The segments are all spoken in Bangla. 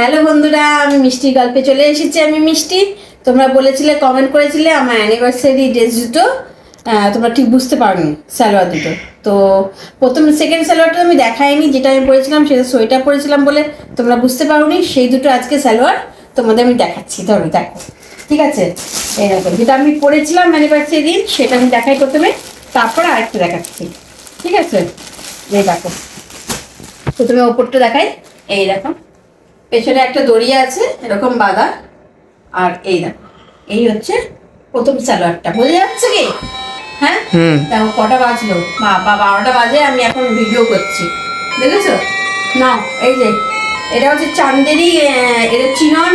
হ্যালো বন্ধুরা, আমি মিষ্টির গল্পে চলে এসেছি। আমি মিষ্টি। তোমরা বলেছিলে, কমেন্ট করেছিলে আমার অ্যানিভার্সারি ড্রেস দুটো তোমরা ঠিক বুঝতে পারোনি, সালোয়ার দুটো। তো প্রথম সেকেন্ড সালোয়ারটা আমি দেখাইনি, যেটা আমি পরেছিলাম সেটা সোয়েটার পরেছিলাম বলে তোমরা বুঝতে পারোনি। সেই দুটো আজকে সালোয়ার তোমাদের আমি দেখাচ্ছি। ধরো দেখো, ঠিক আছে? এরকম যেটা আমি পরেছিলাম অ্যানিভার্সারি দিন সেটা আমি দেখাই প্রথমে, তারপর আরেকটা দেখাচ্ছি, ঠিক আছে? এই দেখো, প্রথমে ওপরটা দেখাই। এই দেখো, পেছনে একটা দড়ি আছে এরকম বাঁধা, আর এই দেখো এই হচ্ছে প্রথম সালোয়ারটা। বোঝা যাচ্ছে কি? হ্যাঁ, দেখো কটা বাজলো, বা 12টা বাজে, আমি এখন ভিডিও করছি, দেখেছো না? এই যে এটা হচ্ছে চান্দেরি, এটা চিনন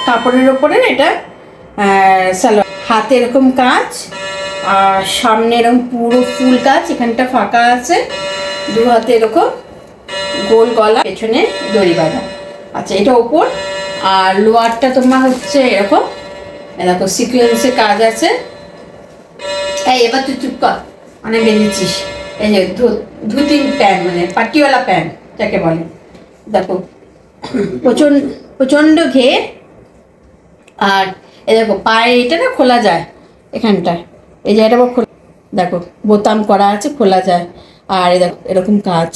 কাপড়ের ওপরে এটা সালোয়ার। হাতে এরকম কাজ, আর সামনে এরকম পুরো ফুল কাজ, এখানটা ফাঁকা আছে, দু হাতে এরকম গোল গলা, পেছনে দড়ি বাঁধা। আচ্ছা, এটা ওপর। আর লোয়ারটা তোমার হচ্ছে এরকম, দেখো সিকোয়েন্সের কাজ আছে। এই এবার তুই চুপ কর, অনেক বেঁধেছিস। এই যে ধুতি প্যান্ট, মানে পাটিওয়ালা প্যান্ট যাকে বলে। দেখো প্রচণ্ড ঘের। আর এই দেখো পায়ে এটা না খোলা যায়, এখানটা এই জায়গাটা খোলা, দেখো বোতাম করা আছে, খোলা যায়। আর এই দেখো এরকম কাজ,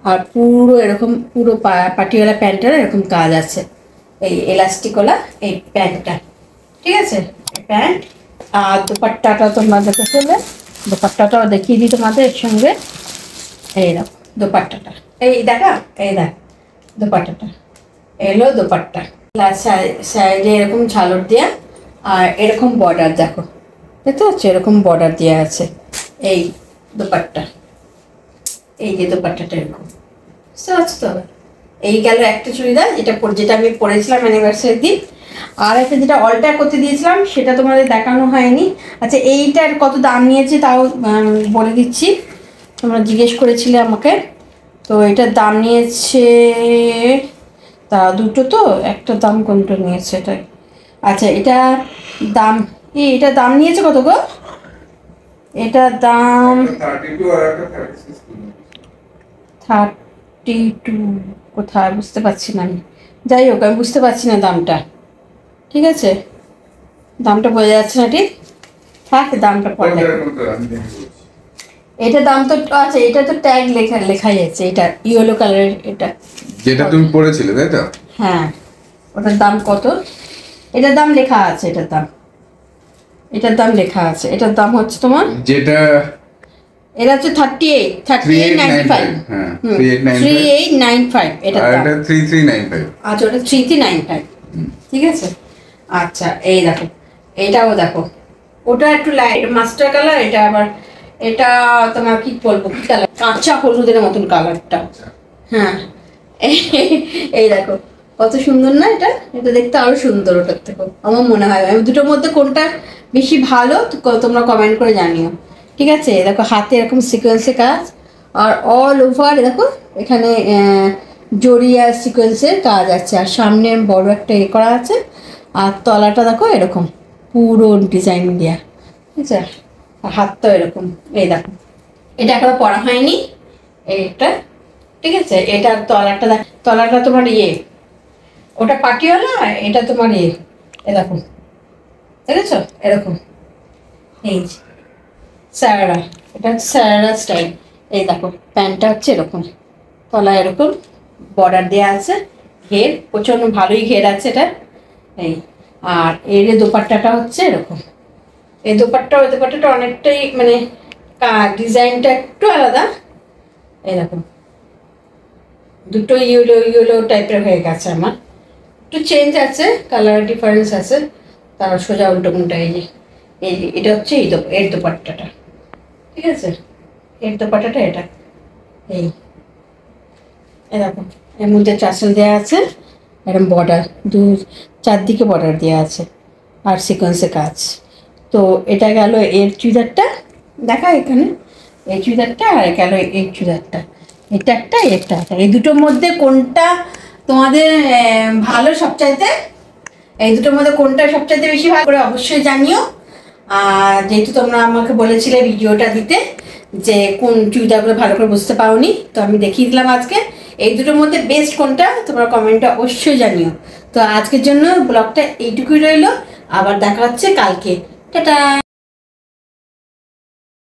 আর পুরো এরকম পুরো পাটিওয়ালা প্যান্টের এরকম কাজ আছে, এই এলাস্টিকওয়ালা এই প্যান্টটা, ঠিক আছে? প্যান্ট। আর দোপাট্টাটা তোমাদেরকে চলে, দোপাট্টাটাও দেখিয়ে দিই তোমাদের এর সঙ্গে। এই দেখো দোপাট্টাটা, এই দেখা, এই দেখ দোপাট্টাটা এলো দোপাট্টা, সাইডে এরকম ঝালর দেওয়া, আর এরকম বর্ডার দেখো, দেখতে পাচ্ছ? এরকম বর্ডার দেওয়া আছে এই দোপাট্টা। এই যে দোপাট্টাটা এরকম, বুঝতে পারছো তো? এই গেল একটা চুড়িদার, যেটা আমি পরেছিলাম অ্যানিভার্সারির দিন। আর একটা যেটা অল্টার করতে দিয়েছিলাম সেটা তোমাদের দেখানো হয়নি। আচ্ছা, এইটার কত দাম নিয়েছে তাও বলে দিচ্ছি, তোমরা জিজ্ঞেস করেছিলে আমাকে। তো এটার দাম নিয়েছে, তা দুটো তো, একটা দাম কোনটা নিয়েছে এটাই। আচ্ছা, এটা দাম, এটার দাম নিয়েছে কত গো? এটার দাম 32, কোথায় বুঝতে পারছি না আমি। যাই হোক, আমি বুঝতে পারছি না দামটা, ঠিক আছে? দামটা বোঝা যাচ্ছে না ঠিক। থাক, দামটা পরে। এটা দাম তো আছে, এটা তো ট্যাগ লেখাই আছে, এটা ইয়েলো কালারের, এটা যেটা তুমি পরেছিলে তাই তো? হ্যাঁ, ওটার দাম কত? এটার দাম লেখা আছে, এটার দাম লেখা আছে। এটার দাম হচ্ছে তোমার, যেটা এটা হচ্ছে 3895। হ্যাঁ, 3895 এটার দাম। এটা 3395। আচ্ছা, ওটা 3395, ঠিক আছে? আচ্ছা, এই দেখো এটাও দেখো, ওটা একটু লাইট মাস্টার কালার, এটা আবার এটা তোমার কি বলবো, কি কালার, কাঁচা হলুদের মতন কালারটা। হ্যাঁ, এই দেখো কত সুন্দর না? এটা দেখতে আরো সুন্দর ওটার থেকে, আমার মনে হয়। আমি দুটোর মধ্যে কোনটা বেশি ভালো তোমরা কমেন্ট করে জানিও, ঠিক আছে? দেখো হাতে এরকম সিকোয়েন্সের কাজ, আর অল ওভার দেখো এখানে জরি আর সিকোয়েন্সের কাজ আছে, আর সামনে বড় একটা করা আছে, আর তলাটা দেখো এরকম পুরো ডিজাইন দেওয়া, ঠিক আছে? আর হাতটাও এরকম, এই দেখো এটা এখনো পরা হয়নি এইটা, ঠিক আছে? এটার তলাটা তোমার ওটা পাটিওয়ালা, এটা তোমার এ দেখো, দেখেছো? এরকম এই সারারা, এটা হচ্ছে সারারা স্টাইল। এই দেখো প্যান্টটা হচ্ছে এরকম, তলা এরকম বর্ডার দেওয়া আছে, ঘের প্রচণ্ড ভালোই ঘের আছে এটা। এই আর এর দোপাট্টাটা হচ্ছে এরকম, এই দোপাট্টাটা অনেকটাই মানে ডিজাইনটা একটু আলাদা। এরকম দুটো ইয়েলো টাইপের হয়ে গেছে আমার, একটু চেঞ্জ আছে, কালার ডিফারেন্স আছে, তার সোজা উল্টো কোনটা। এই যে এটা হচ্ছে এর দোপাট্টাটা, ঠিক আছে? এর দোপাট্টাটা এটা, এই এরকম এর মধ্যে টাসেল দেওয়া আছে, এরকম বর্ডার চারদিকে বর্ডার দেওয়া আছে, আর সিকোয়েন্সে কাজ। তো এটা গেল এর চুড়িদারটা, দেখা এখানে এই চুড়িদারটা, আর গেল এই চুড়িদারটা, এটা একটা এটা একটা। এই দুটোর মধ্যে কোনটা তোমাদের ভালো সবচাইতে? এই দুটোর মধ্যে কোনটা সবচাইতে বেশি ভালো করে অবশ্যই জানিও। আর যেহেতু তোমরা আমাকে বলেছিলে ভিডিওটা দিতে, যে কোন চুড়িদারগুলো ভালো করে বুঝতে পারোনি, তো আমি দেখিয়ে দিলাম আজকে। এই দুটোর মধ্যে বেস্ট কোনটা তোমরা কমেন্টে অবশ্যই জানিও। তো আজকের জন্য ব্লগটা এইটুকুই রইলো, আবার দেখা হচ্ছে কালকে। টাটা।